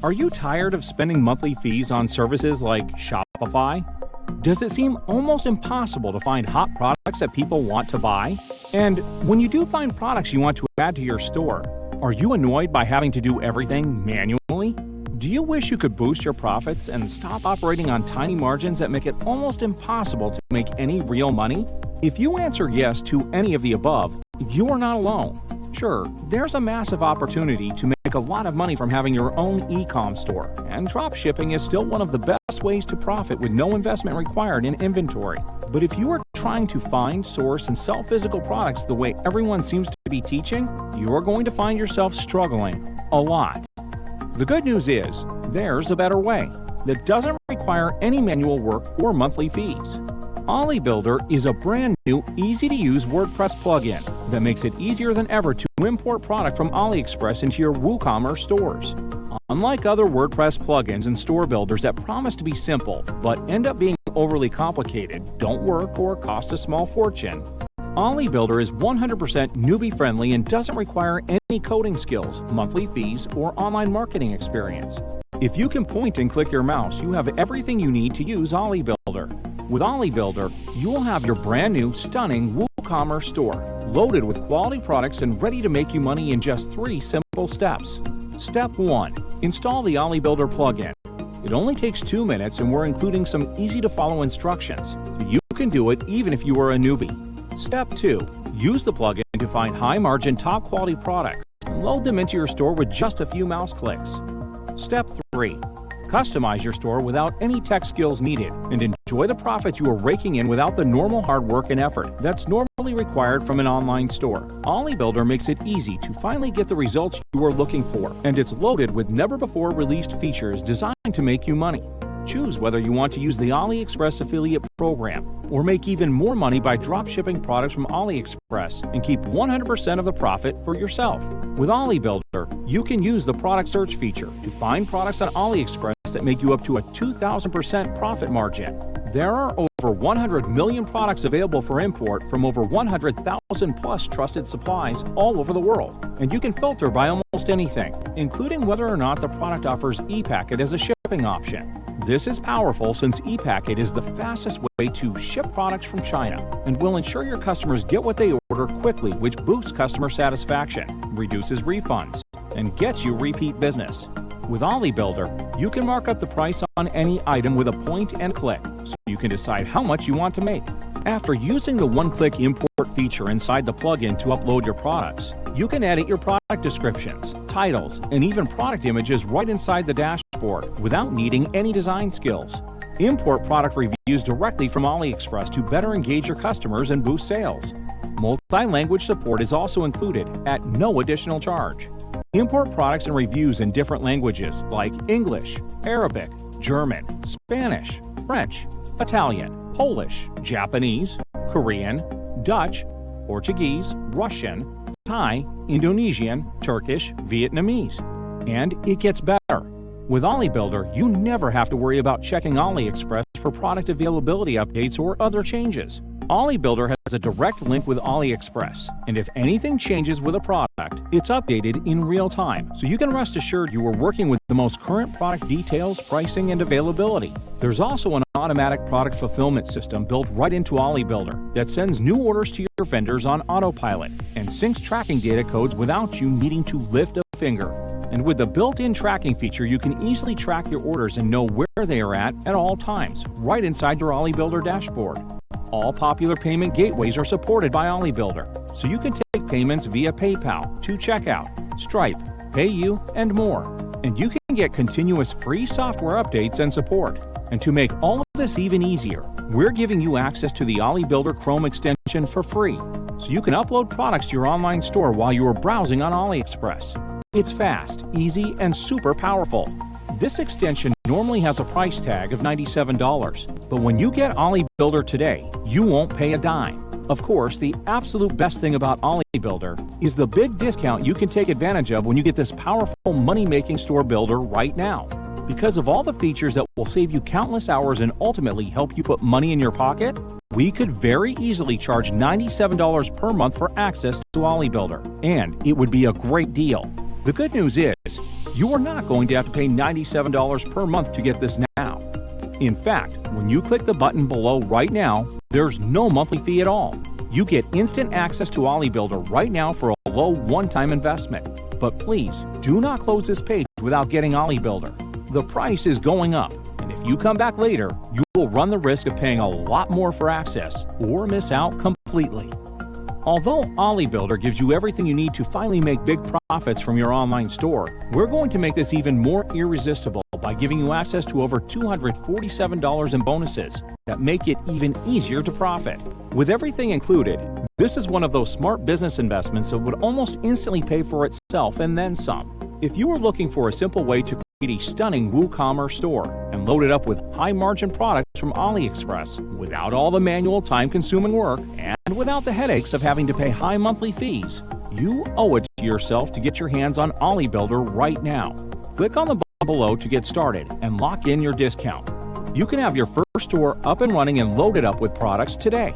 Are you tired of spending monthly fees on services like Shopify? Does it seem almost impossible to find hot products that people want to buy? And when you do find products you want to add to your store, are you annoyed by having to do everything manually? Do you wish you could boost your profits and stop operating on tiny margins that make it almost impossible to make any real money? If you answer yes to any of the above, you are not alone. Sure, there's a massive opportunity to make a lot of money from having your own e-com store, and dropshipping is still one of the best ways to profit with no investment required in inventory. But if you are trying to find, source, and sell physical products the way everyone seems to be teaching, you are going to find yourself struggling a lot. The good news is, there's a better way that doesn't require any manual work or monthly fees. Olly Builder is a brand new, easy-to-use WordPress plugin that makes it easier than ever to import product from AliExpress into your WooCommerce stores. Unlike other WordPress plugins and store builders that promise to be simple but end up being overly complicated, don't work, or cost a small fortune, Olly Builder is 100% newbie-friendly and doesn't require any coding skills, monthly fees, or online marketing experience. If you can point and click your mouse, you have everything you need to use Olly Builder. With Olly Builder, you will have your brand new, stunning WooCommerce store, loaded with quality products and ready to make you money in just 3 simple steps. Step 1. Install the Olly Builder plugin. It only takes 2 minutes, and we're including some easy-to-follow instructions, so you can do it even if you are a newbie. Step 2. Use the plugin to find high-margin, top-quality products and load them into your store with just a few mouse clicks. Step 3. Customize your store without any tech skills needed and enjoy the profits you are raking in without the normal hard work and effort that's normally required from an online store. Olly Builder makes it easy to finally get the results you are looking for, and it's loaded with never-before-released features designed to make you money. Choose whether you want to use the AliExpress affiliate program or make even more money by dropshipping products from AliExpress and keep 100% of the profit for yourself. With Olly Builder, you can use the product search feature to find products on AliExpress that make you up to a 2,000% profit margin. There are over 100 million products available for import from over 100,000 plus trusted supplies all over the world, and you can filter by almost anything, including whether or not the product offers ePacket as a shipping option. This is powerful since ePacket is the fastest way to ship products from China and will ensure your customers get what they order quickly, which boosts customer satisfaction, reduces refunds, and gets you repeat business. With Olly Builder, you can mark up the price on any item with a point and click, so you can decide how much you want to make. After using the one-click import feature inside the plugin to upload your products, you can edit your product descriptions, titles, and even product images right inside the dashboard without needing any design skills. Import product reviews directly from AliExpress to better engage your customers and boost sales. Multilanguage support is also included at no additional charge. Import products and reviews in different languages like English, Arabic, German, Spanish, French, Italian, Polish, Japanese, Korean, Dutch, Portuguese, Russian, Thai, Indonesian, Turkish, Vietnamese. And it gets better. With Olly Builder, you never have to worry about checking AliExpress for product availability updates or other changes. Olly Builder has a direct link with AliExpress, and if anything changes with a product, it's updated in real time, so you can rest assured you are working with the most current product details, pricing, and availability. There's also an automatic product fulfillment system built right into Olly Builder that sends new orders to your vendors on autopilot and syncs tracking data codes without you needing to lift a finger. And with the built-in tracking feature, you can easily track your orders and know where they are at all times, right inside your Olly Builder dashboard. All popular payment gateways are supported by Olly Builder, so you can take payments via PayPal, to Checkout, Stripe, PayU, and more. And you can get continuous free software updates and support. And to make all of this even easier, we're giving you access to the Olly Builder Chrome extension for free, so you can upload products to your online store while you are browsing on AliExpress. It's fast, easy, and super powerful. This extension normally has a price tag of $97, but when you get Olly Builder today, you won't pay a dime. Of course, the absolute best thing about Olly Builder is the big discount you can take advantage of when you get this powerful money-making store builder right now. Because of all the features that will save you countless hours and ultimately help you put money in your pocket, we could very easily charge $97 per month for access to Olly Builder, and it would be a great deal. The good news is, You are not going to have to pay $97 per month to get this now. In fact, when you click the button below right now, there's no monthly fee at all. You get instant access to Olly Builder right now for a low one-time investment. But please, do not close this page without getting Olly Builder. The price is going up, and if you come back later, you will run the risk of paying a lot more for access or miss out completely. Although Olly Builder gives you everything you need to finally make big profits from your online store, we're going to make this even more irresistible by giving you access to over $247 in bonuses that make it even easier to profit. With everything included, this is one of those smart business investments that would almost instantly pay for itself and then some. If you are looking for a simple way to create a stunning WooCommerce store and load it up with high-margin products from AliExpress without all the manual time-consuming work and without the headaches of having to pay high monthly fees, you owe it to yourself to get your hands on Olly Builder right now. Click on the button below to get started and lock in your discount. You can have your first store up and running and loaded up with products today.